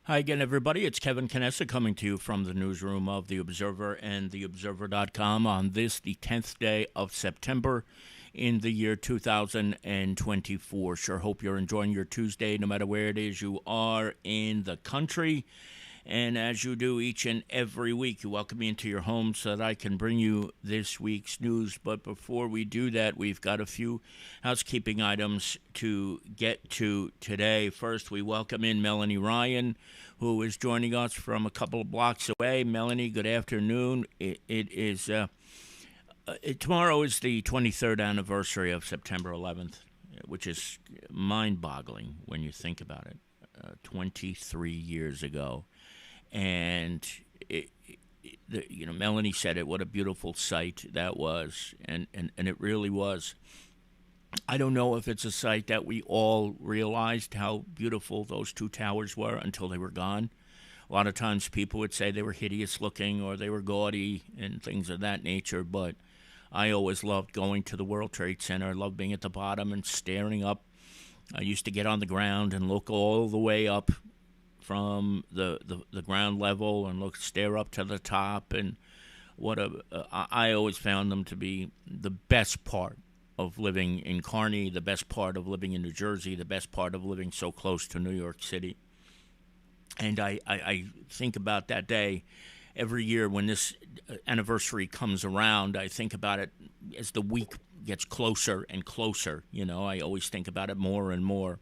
Hi again, everybody. It's Kevin Canessa coming to you from the newsroom of The Observer and TheObserver.com on this, the 10th day of September in the year 2024. Sure hope you're enjoying your Tuesday, no matter where it is you are in the country. And as you do each and every week, you welcome me into your home so that I can bring you this week's news. But before we do that, we've got a few housekeeping items to get to today. First, we welcome in Melanie Ryan, who is joining us from a couple of blocks away. Melanie, good afternoon. Tomorrow is the 23rd anniversary of September 11th, which is mind-boggling when you think about it. 23 years ago. And Melanie said it. What a beautiful sight that was, and it really was. I don't know if it's a sight that we all realized how beautiful those two towers were until they were gone. A lot of times people would say they were hideous looking or they were gaudy and things of that nature, but I always loved going to the World Trade Center. I loved being at the bottom and staring up. I used to get on the ground and look all the way up from the ground level and stare up to the top, and I always found them to be the best part of living in Kearney, the best part of living in New Jersey, the best part of living so close to New York City. And I think about that day every year when this anniversary comes around. I think about it as the week gets closer and closer. I always think about it more and more.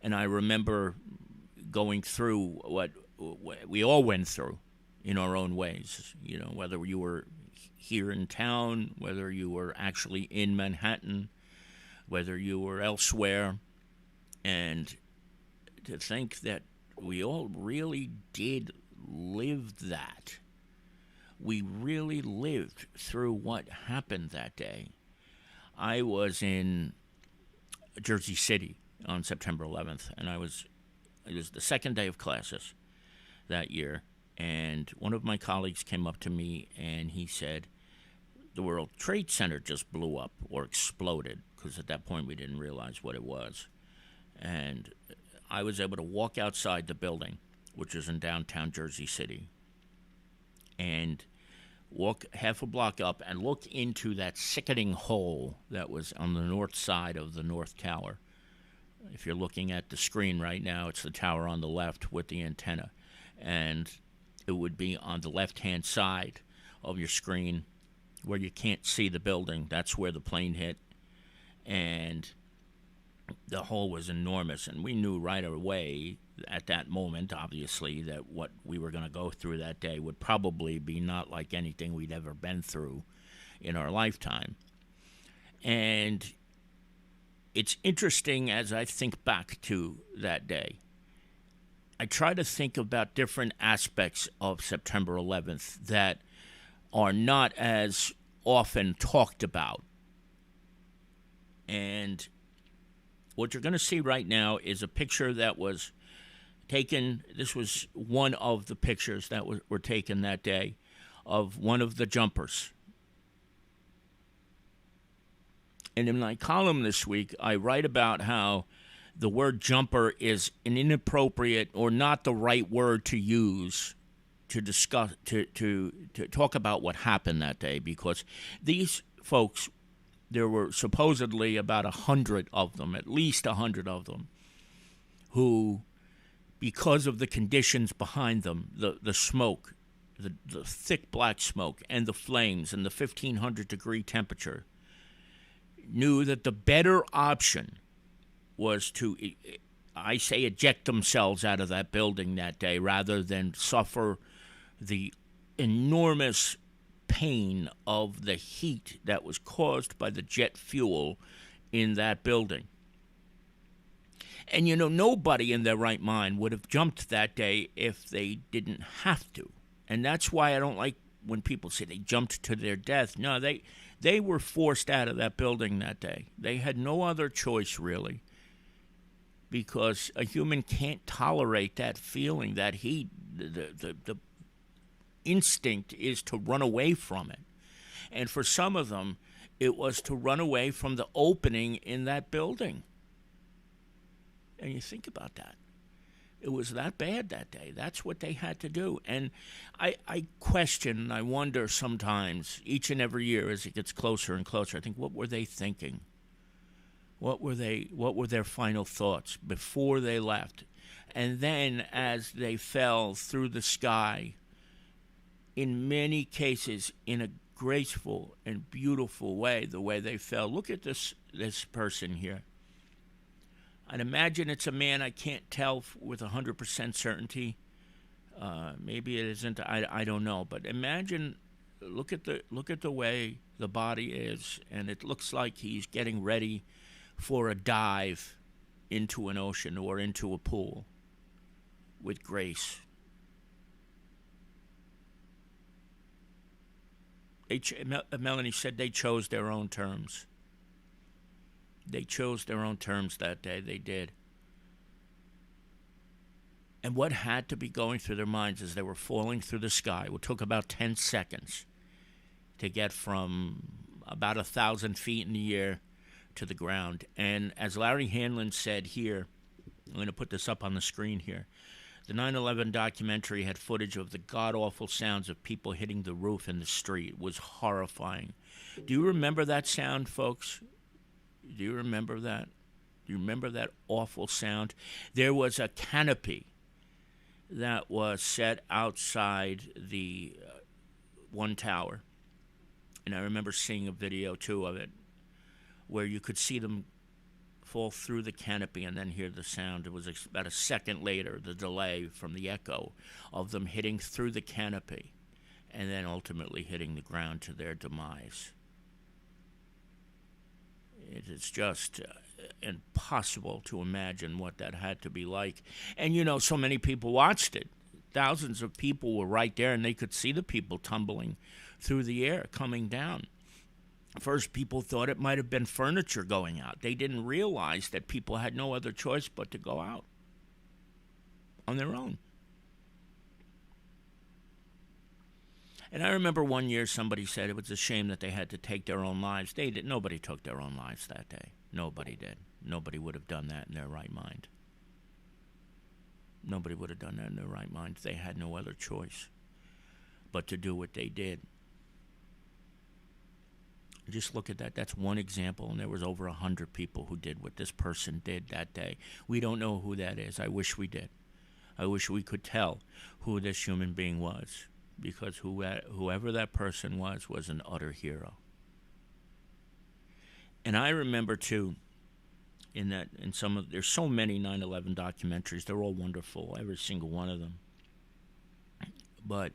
And I remember going through what we all went through in our own ways, whether you were here in town, whether you were actually in Manhattan, whether you were elsewhere, and to think that we all really did live that. We really lived through what happened that day. I was in Jersey City on September 11th, and it was the second day of classes that year, and one of my colleagues came up to me and he said, the World Trade Center just blew up or exploded, because at that point we didn't realize what it was. And I was able to walk outside the building, which is in downtown Jersey City, and walk half a block up and look into that sickening hole that was on the north side of the North Tower. If you're looking at the screen right now, it's the tower on the left with the antenna. And it would be on the left-hand side of your screen where you can't see the building. That's where the plane hit. And the hole was enormous. And we knew right away at that moment, obviously, that what we were going to go through that day would probably be not like anything we'd ever been through in our lifetime. And it's interesting as I think back to that day. I try to think about different aspects of September 11th that are not as often talked about. And what you're going to see right now is a picture that was taken. This was one of the pictures that were taken that day of one of the jumpers. And in my column this week, I write about how the word jumper is an inappropriate or not the right word to use to discuss, to talk about what happened that day, because these folks, there were supposedly about 100 of them, at least 100 of them, who, because of the conditions behind them, the smoke, the thick black smoke and the flames and the 1,500-degree temperature, knew that the better option was to, I say, eject themselves out of that building that day rather than suffer the enormous pain of the heat that was caused by the jet fuel in that building. And, nobody in their right mind would have jumped that day if they didn't have to. And that's why I don't like when people say they jumped to their death. No, they were forced out of that building that day. They had no other choice, really, because a human can't tolerate that feeling, that heat. The instinct is to run away from it. And for some of them, it was to run away from the opening in that building. And you think about that. It was that bad that day. That's what they had to do. And I question, I wonder sometimes, each and every year as it gets closer and closer, I think, what were they thinking? What were their final thoughts before they left? And then as they fell through the sky, in many cases, in a graceful and beautiful way, the way they fell. Look at this person here. I'd imagine it's a man. I can't tell with 100% certainty. Maybe it isn't. I don't know. But imagine, look at the way the body is, and it looks like he's getting ready for a dive into an ocean or into a pool with grace. Melanie said they chose their own terms. They chose their own terms that day. They did. And what had to be going through their minds as they were falling through the sky? It took about 10 seconds to get from about 1,000 feet in the air to the ground. And as Larry Hanlon said here, I'm going to put this up on the screen here, the 9/11 documentary had footage of the god-awful sounds of people hitting the roof in the street. It was horrifying. Do you remember that sound, folks? Do you remember that? Do you remember that awful sound? There was a canopy that was set outside the one tower. And I remember seeing a video, too, of it, where you could see them fall through the canopy and then hear the sound. It was about a second later, the delay from the echo of them hitting through the canopy and then ultimately hitting the ground to their demise. It is just impossible to imagine what that had to be like. And, you know, so many people watched it. Thousands of people were right there, and they could see the people tumbling through the air, coming down. First, people thought it might have been furniture going out. They didn't realize that people had no other choice but to go out on their own. And I remember one year somebody said it was a shame that they had to take their own lives. They did. Nobody took their own lives that day. Nobody did. Nobody would have done that in their right mind. Nobody would have done that in their right mind. They had no other choice but to do what they did. Just look at that. That's one example, and there was over 100 people who did what this person did that day. We don't know who that is. I wish we did. I wish we could tell who this human being was, because whoever that person was an utter hero. And I remember, too, there's so many 9/11 documentaries. They're all wonderful, every single one of them. But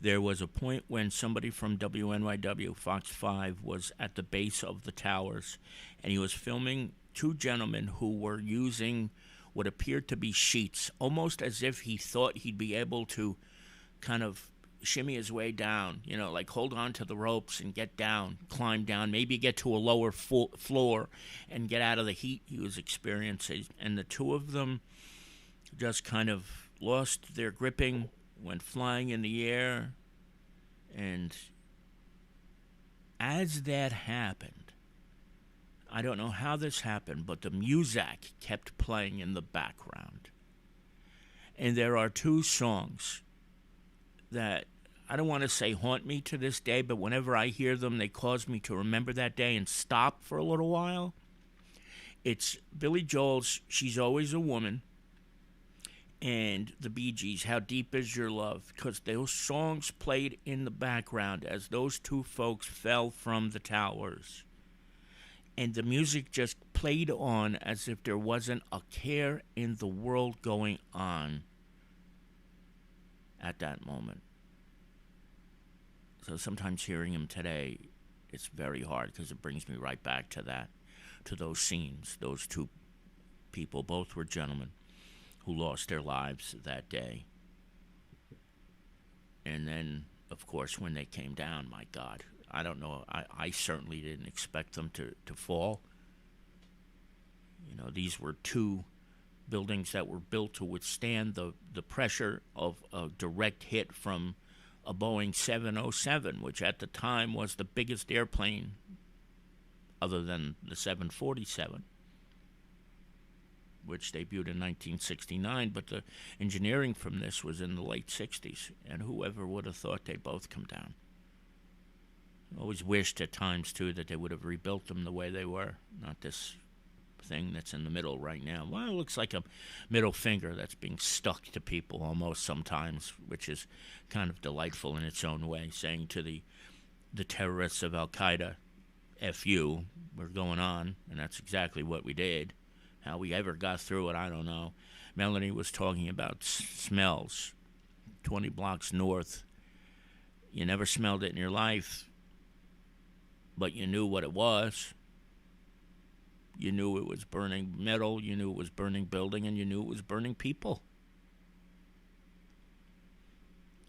there was a point when somebody from WNYW, Fox 5, was at the base of the towers, and he was filming two gentlemen who were using what appeared to be sheets, almost as if he thought he'd be able to kind of shimmy his way down, you know, like hold on to the ropes and get down, climb down, maybe get to a lower floor and get out of the heat he was experiencing. And the two of them just kind of lost their gripping, went flying in the air, and as that happened, I don't know how this happened, but the music kept playing in the background. And there are two songs that I don't want to say haunt me to this day, but whenever I hear them, they cause me to remember that day and stop for a little while. It's Billy Joel's She's Always a Woman, and the Bee Gees, How Deep Is Your Love, because those songs played in the background as those two folks fell from the towers. And the music just played on as if there wasn't a care in the world going on at that moment. So sometimes hearing him today, it's very hard because it brings me right back to that, to those scenes. Those two people, both were gentlemen who lost their lives that day. And then, of course, when they came down, my God, I don't know, I certainly didn't expect them to fall. You know, these were two buildings that were built to withstand the pressure of a direct hit from a Boeing 707, which at the time was the biggest airplane other than the 747. which debuted in 1969, but the engineering from this was in the late 60s, and whoever would have thought they'd both come down. I always wished at times, too, that they would have rebuilt them the way they were, not this thing that's in the middle right now. Well, it looks like a middle finger that's being stuck to people almost sometimes, which is kind of delightful in its own way, saying to the terrorists of Al-Qaeda, F you, we're going on, and that's exactly what we did. How we ever got through it, I don't know. Melanie was talking about smells. 20 blocks north. You never smelled it in your life, but you knew what it was. You knew it was burning metal, you knew it was burning building, and you knew it was burning people.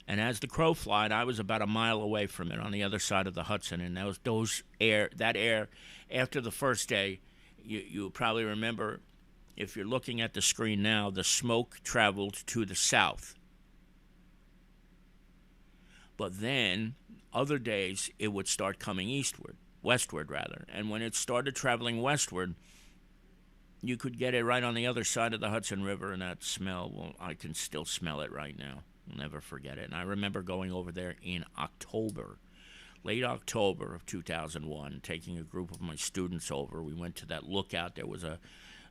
And as the crow flied, I was about a mile away from it on the other side of the Hudson, and that air, after the first day, you probably remember, if you're looking at the screen now, the smoke traveled to the south. But then, other days, it would start coming westward rather. And when it started traveling westward, you could get it right on the other side of the Hudson River, and that smell, well, I can still smell it right now. I'll never forget it. And I remember going over there in October, late October of 2001, taking a group of my students over. We went to that lookout. There was a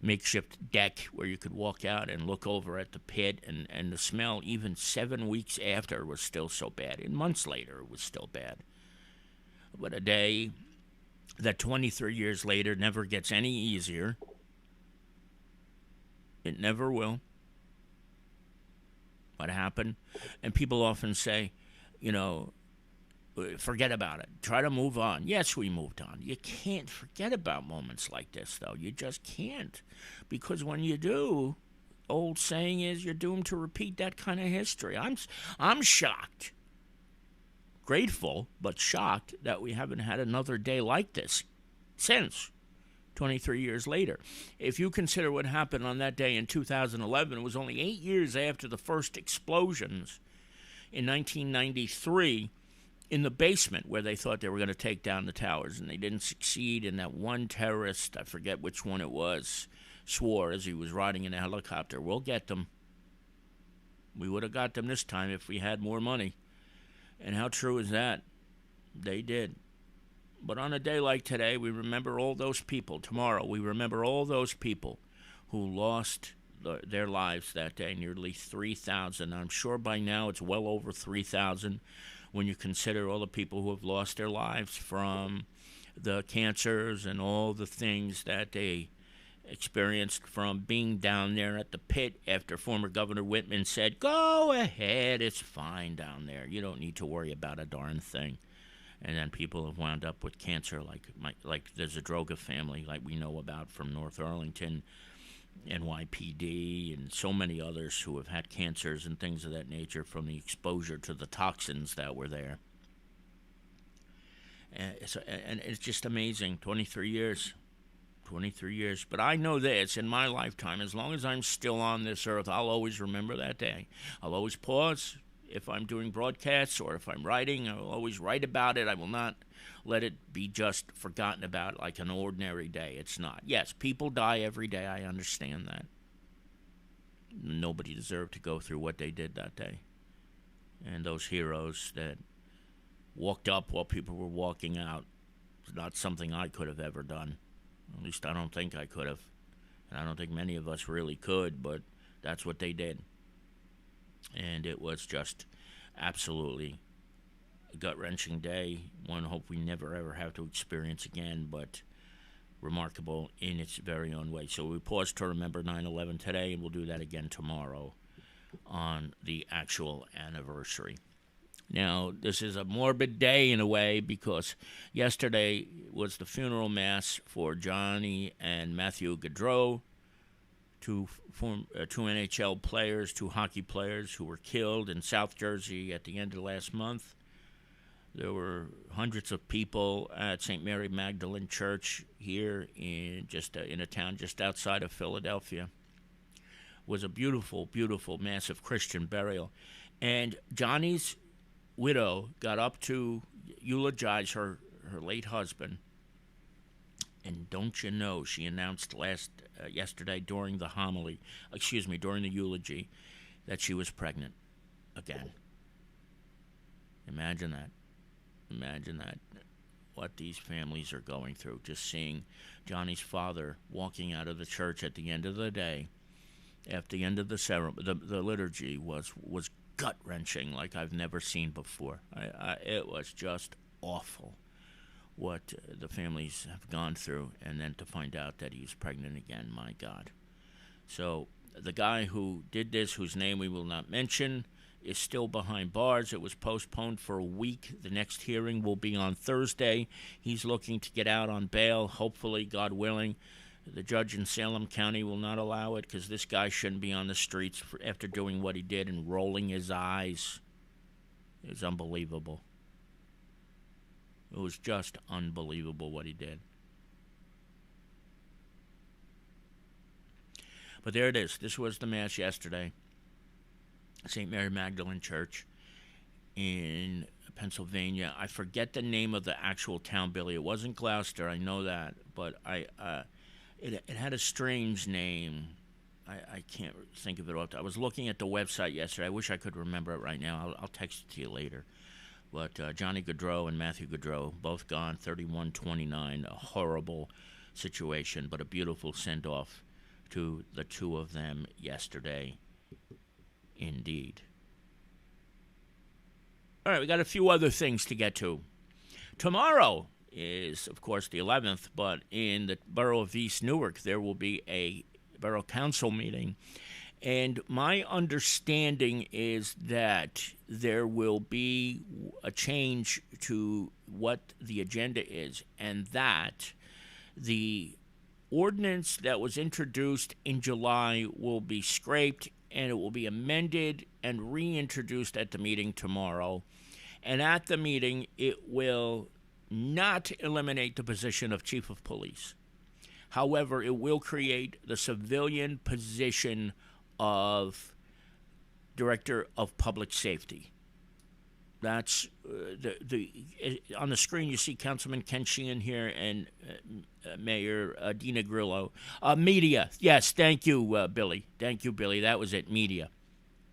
makeshift deck where you could walk out and look over at the pit, and the smell, even 7 weeks after, was still so bad. And months later, it was still bad. But a day that 23 years later never gets any easier. It never will. What happened? And people often say, forget about it. Try to move on. Yes, we moved on. You can't forget about moments like this, though. You just can't. Because when you do, old saying is you're doomed to repeat that kind of history. I'm shocked. Grateful, but shocked that we haven't had another day like this since 23 years later. If you consider what happened on that day in 2011, it was only 8 years after the first explosions in 1993 in the basement where they thought they were going to take down the towers, and they didn't succeed. And that one terrorist, I forget which one it was, swore as he was riding in a helicopter, "We'll get them. We would have got them this time if we had more money." And how true is that? They did. But on a day like today, we remember all those people. Tomorrow, we remember all those people who lost their lives that day, nearly 3,000. I'm sure by now it's well over 3,000 when you consider all the people who have lost their lives from the cancers and all the things that they experienced from being down there at the pit after former Governor Whitman said, "Go ahead, it's fine down there. You don't need to worry about a darn thing." And then people have wound up with cancer, like there's a Droga family like we know about from North Arlington, NYPD, and so many others who have had cancers and things of that nature from the exposure to the toxins that were there. And it's just amazing, 23 years. 23 years. But I know this, in my lifetime, as long as I'm still on this earth, I'll always remember that day. I'll always pause. If I'm doing broadcasts or if I'm writing, I will always write about it. I will not let it be just forgotten about like an ordinary day. It's not. Yes, people die every day. I understand that. Nobody deserved to go through what they did that day. And those heroes that walked up while people were walking out, it's not something I could have ever done. At least I don't think I could have. And I don't think many of us really could, but that's what they did. And it was just absolutely a gut-wrenching day. One hope we never, ever have to experience again, but remarkable in its very own way. So we pause to remember 9/11 today, and we'll do that again tomorrow on the actual anniversary. Now, this is a morbid day in a way because yesterday was the funeral mass for Johnny and Matthew Gaudreau, two NHL players, two hockey players who were killed in South Jersey at the end of last month. There were hundreds of people at St. Mary Magdalene Church here in a town just outside of Philadelphia. It was a beautiful, beautiful, massive Christian burial. And Johnny's widow got up to eulogize her late husband. And don't you know, she announced yesterday during the homily, during the eulogy, that she was pregnant again. Imagine that. Imagine that. What these families are going through. Just seeing Johnny's father walking out of the church at the end of the day, at the end of the ceremony, the liturgy was gut wrenching like I've never seen before. It was just awful what the families have gone through, and then to find out that he's pregnant again. My God. So the guy who did this, whose name we will not mention, is still behind bars. It was postponed for a week. The next hearing will be on Thursday. He's looking to get out on bail, hopefully, God willing. The judge in Salem County will not allow it because this guy shouldn't be on the streets after doing what he did and rolling his eyes. It was unbelievable. It was just unbelievable what he did. But there it is. This was the Mass yesterday. St. Mary Magdalene Church in Pennsylvania. I forget the name of the actual town, Billy. It wasn't Gloucester, I know that, but it had a strange name. I can't think of it. I was looking at the website yesterday. I wish I could remember it right now. I'll text it to you later. But Johnny Gaudreau and Matthew Gaudreau, both gone, 31-29. A horrible situation, but a beautiful send-off to the two of them yesterday. Indeed. All right, we got a few other things to get to. Tomorrow is, of course, the 11th, but in the borough of East Newark, there will be a borough council meeting. And my understanding is that there will be a change to what the agenda is, and that the ordinance that was introduced in July will be scraped and it will be amended and reintroduced at the meeting tomorrow. And at the meeting, it will not eliminate the position of chief of police. However, it will create the civilian position of director of public safety. That's on the screen. You see Councilman Ken Sheehan here and Mayor Dina Grillo. Media, yes, thank you, Billy. Thank you, Billy. That was it, media.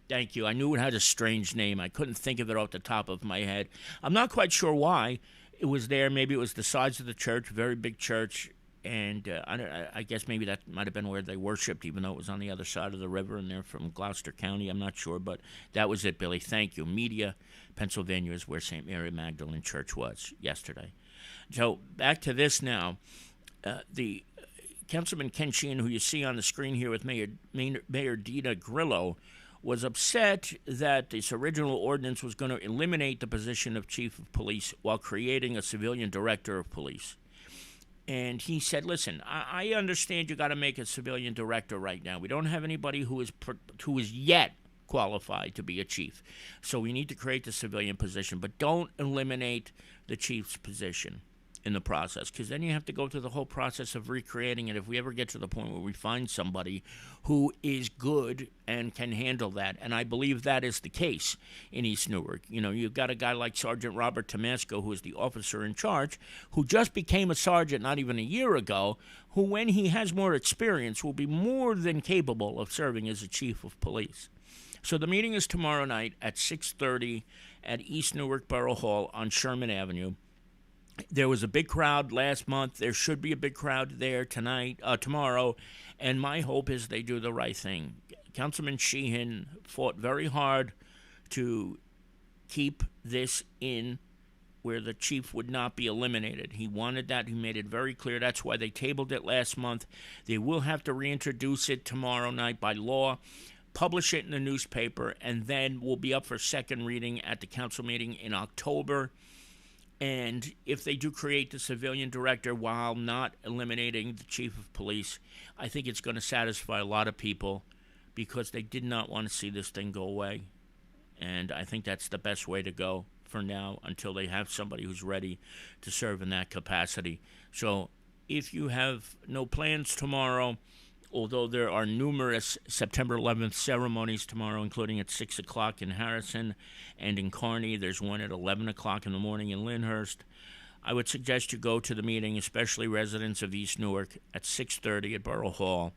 Thank you. I knew it had a strange name. I couldn't think of it off the top of my head. I'm not quite sure why it was there. Maybe it was the size of the church, very big church, and I guess maybe that might have been where they worshipped, even though it was on the other side of the river and they're from Gloucester County. I'm not sure, but that was it, Billy. Thank you. Media, Pennsylvania is where St. Mary Magdalene Church was yesterday. So back to this now. The Councilman Ken Sheehan, who you see on the screen here with Mayor Dina Grillo, was upset that this original ordinance was going to eliminate the position of chief of police while creating a civilian director of police. And he said, listen, I understand you got to make a civilian director right now. We don't have anybody who is yet qualified to be a chief. So we need to create the civilian position, but don't eliminate the chief's position in the process, because then you have to go through the whole process of recreating it if we ever get to the point where we find somebody who is good and can handle that. And I believe that is the case in East Newark. You know, you've got a guy like Sergeant Robert Tomasco, who is the officer in charge, who just became a sergeant not even a year ago, who, when he has more experience, will be more than capable of serving as a chief of police. So the meeting is tomorrow night at 6:30 at East Newark Borough Hall on Sherman Avenue. There was a big crowd last month. There should be a big crowd there tomorrow, and my hope is they do the right thing. Councilman Sheehan fought very hard to keep this in where the chief would not be eliminated. He wanted that. He made it very clear. That's why they tabled it last month. They will have to reintroduce it tomorrow night by law, publish it in the newspaper, and then we'll be up for second reading at the council meeting in October. And if they do create the civilian director while not eliminating the chief of police, I think it's going to satisfy a lot of people because they did not want to see this thing go away. And I think that's the best way to go for now until they have somebody who's ready to serve in that capacity. So if you have no plans tomorrow, although there are numerous September 11th ceremonies tomorrow, including at 6 o'clock in Harrison and in Kearney. There's one at 11 o'clock in the morning in Lyndhurst. I would suggest you go to the meeting, especially residents of East Newark, at 6:30 at Borough Hall,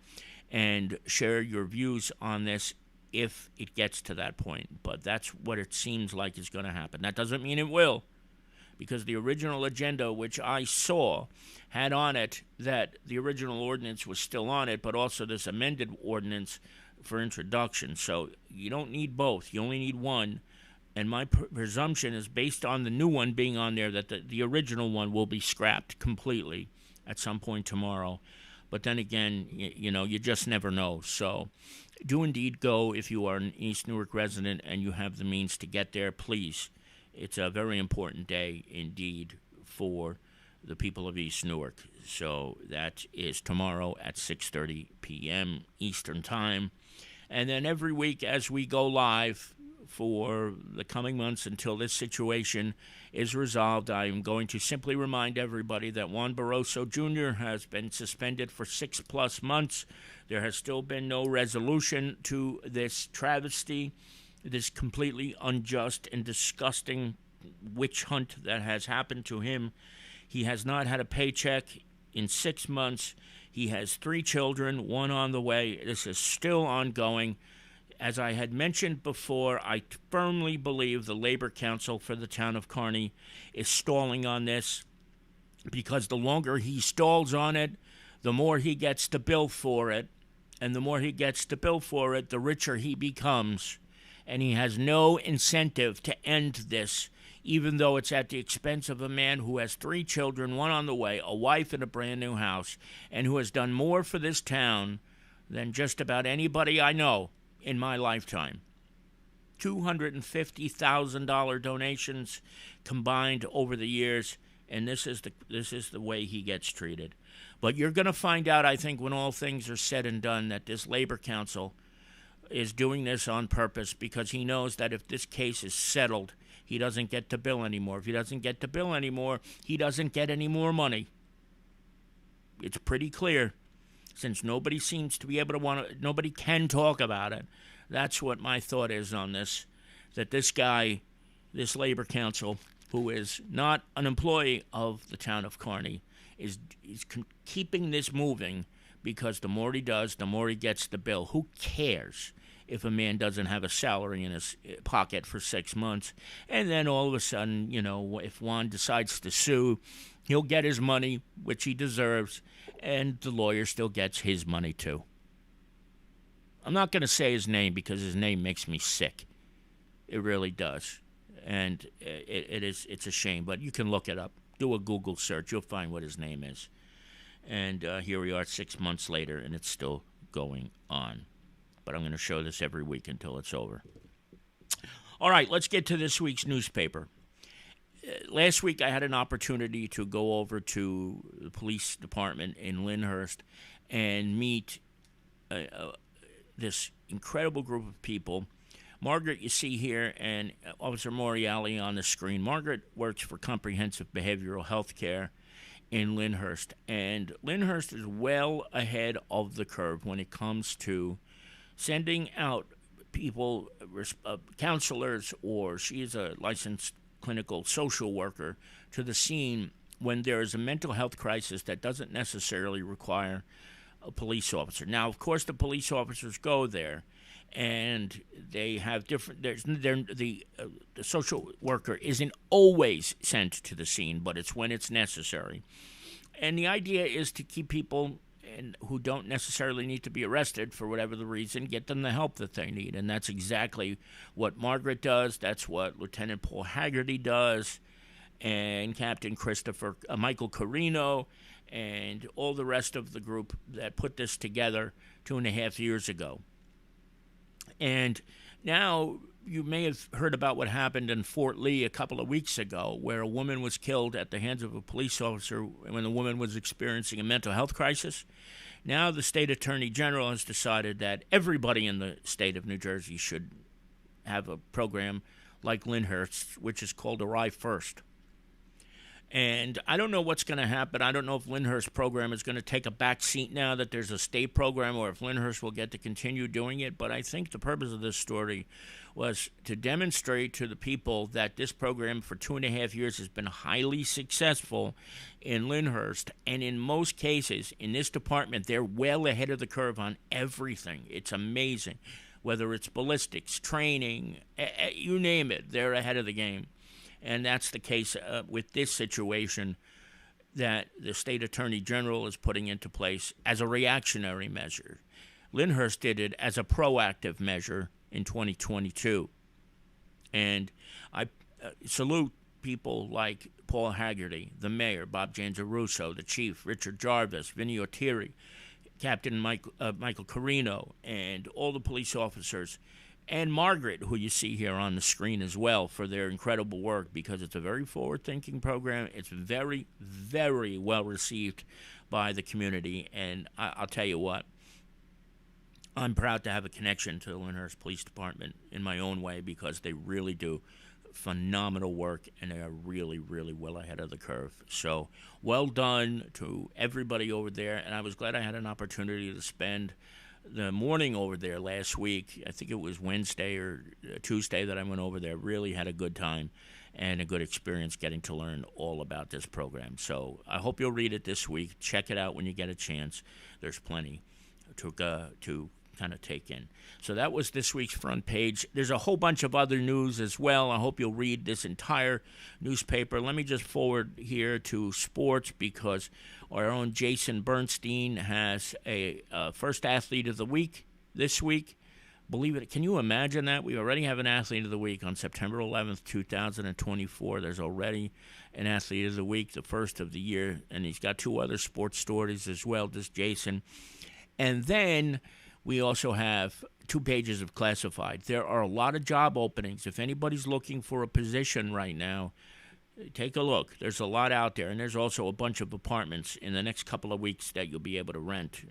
and share your views on this if it gets to that point. But that's what it seems like is going to happen. That doesn't mean it will, because the original agenda, which I saw, had on it that the original ordinance was still on it, but also this amended ordinance for introduction. So you don't need both. You only need one. And my presumption is, based on the new one being on there, that the original one will be scrapped completely at some point tomorrow. But then again, you just never know. So do indeed go if you are an East Newark resident and you have the means to get there, please. It's a very important day indeed for the people of East Newark. So that is tomorrow at 6:30 p.m. Eastern Time. And then every week as we go live for the coming months until this situation is resolved, I am going to simply remind everybody that Juan Barroso Jr. has been suspended for 6+ months. There has still been no resolution to this travesty, this completely unjust and disgusting witch hunt that has happened to him. He has not had a paycheck in 6 months. He has 3 children, 1 on the way. This is still ongoing. As I had mentioned before, I firmly believe the Labor Council for the town of Kearney is stalling on this, because the longer he stalls on it, the more he gets to bill for it. And the more he gets to bill for it, the richer he becomes. And he has no incentive to end this, even though it's at the expense of a man who has 3 children, 1 on the way, a wife, and a brand new house, and who has done more for this town than just about anybody I know in my lifetime. $250,000 donations combined over the years, and this is the way he gets treated. But you're going to find out, I think, when all things are said and done, that this Labor Council is doing this on purpose, because he knows that if this case is settled, he doesn't get to bill anymore. If he doesn't get to bill anymore, he doesn't get any more money. It's pretty clear. Since nobody seems to be able to nobody can talk about it. That's what my thought is on this, that this guy, this Labor Council, who is not an employee of the town of Kearney, is keeping this moving, because the more he does, the more he gets the bill. Who cares if a man doesn't have a salary in his pocket for 6 months? And then all of a sudden, if Juan decides to sue, he'll get his money, which he deserves, and the lawyer still gets his money too. I'm not going to say his name, because his name makes me sick. It really does. And it's a shame, but you can look it up. Do a Google search. You'll find what his name is. And here we are 6 months later, and it's still going on. But I'm going to show this every week until it's over. All right, let's get to this week's newspaper. Last week I had an opportunity to go over to the police department in Lyndhurst and meet this incredible group of people. Margaret, you see here, and Officer Moriali on the screen. Margaret works for Comprehensive Behavioral Health Care in Lyndhurst, and Lyndhurst is well ahead of the curve when it comes to sending out people, counselors, or she is a licensed clinical social worker, to the scene when there is a mental health crisis that doesn't necessarily require a police officer. Now, of course, the police officers go there, and they have different. The social worker isn't always sent to the scene, but it's when it's necessary. And the idea is to keep people who don't necessarily need to be arrested for whatever the reason, get them the help that they need. And that's exactly what Margaret does. That's what Lieutenant Paul Haggerty does, and Captain Michael Carino, and all the rest of the group that put this together 2.5 years ago. And now you may have heard about what happened in Fort Lee a couple of weeks ago, where a woman was killed at the hands of a police officer when the woman was experiencing a mental health crisis. Now the state attorney general has decided that everybody in the state of New Jersey should have a program like Lyndhurst, which is called Arrive First. And I don't know what's going to happen. I don't know if Lyndhurst's program is going to take a back seat now that there's a state program, or if Lyndhurst will get to continue doing it. But I think the purpose of this story was to demonstrate to the people that this program for 2.5 years has been highly successful in Lyndhurst. And in most cases, in this department, they're well ahead of the curve on everything. It's amazing. Whether it's ballistics, training, you name it, they're ahead of the game. And that's the case with this situation that the state attorney general is putting into place as a reactionary measure. Lyndhurst did it as a proactive measure in 2022. And I salute people like Paul Haggerty, the mayor, Bob Janzarusso, the chief, Richard Jarvis, Vinny O'Teary, Captain Michael Carino, and all the police officers, and Margaret, who you see here on the screen as well, for their incredible work, because it's a very forward-thinking program. It's very, very well received by the community, and I'll tell you what, I'm proud to have a connection to the Lyndhurst Police Department in my own way, because they really do phenomenal work, and they are really, really well ahead of the curve. So well done to everybody over there, and I was glad I had an opportunity to spend the morning over there last week. I think it was Wednesday or Tuesday that I went over there. Really had a good time and a good experience getting to learn all about this program. So I hope you'll read it this week. Check it out when you get a chance. There's plenty to kind of take in. So that was this week's front page. There's a whole bunch of other news as well. I hope you'll read this entire newspaper. Let me just forward here to sports, because our own Jason Bernstein has a first athlete of the week this week. Believe it. Can you imagine that? We already have an athlete of the week on September 11th, 2024. There's already an athlete of the week, the first of the year, and he's got 2 other sports stories as well, this Jason. And then we also have 2 pages of classified. There are a lot of job openings. If anybody's looking for a position right now, take a look. There's a lot out there, and there's also a bunch of apartments in the next couple of weeks that you'll be able to rent.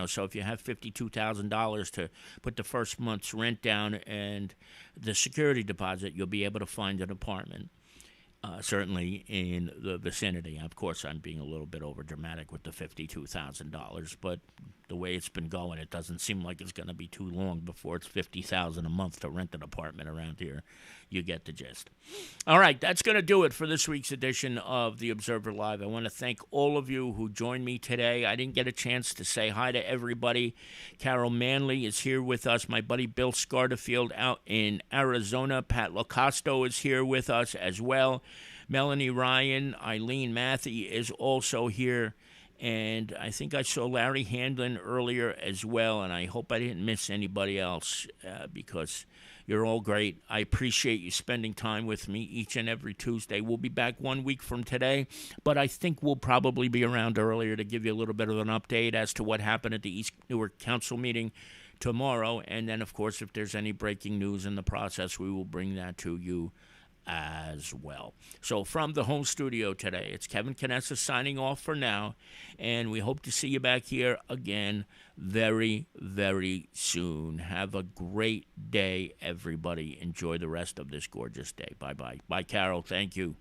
So if you have $52,000 to put the first month's rent down and the security deposit, you'll be able to find an apartment. Certainly in the vicinity. Of course, I'm being a little bit over dramatic with the $52,000, but the way it's been going, it doesn't seem like it's going to be too long before it's $50,000 a month to rent an apartment around here. You get the gist. All right, that's going to do it for this week's edition of The Observer Live. I want to thank all of you who joined me today. I didn't get a chance to say hi to everybody. Carol Manley is here with us. My buddy Bill Scarterfield out in Arizona. Pat Locosto is here with us as well. Melanie Ryan, Eileen Matthey is also here. And I think I saw Larry Handlin earlier as well, and I hope I didn't miss anybody else because you're all great. I appreciate you spending time with me each and every Tuesday. We'll be back 1 week from today, but I think we'll probably be around earlier to give you a little bit of an update as to what happened at the East Newark Council meeting tomorrow. And then, of course, if there's any breaking news in the process, we will bring that to you as well. So from the home studio today, it's Kevin Canessa signing off for now, and we hope to see you back here again very, very soon. Have a great day, everybody. Enjoy the rest of this gorgeous day. Bye-bye. Bye, Carol. Thank you.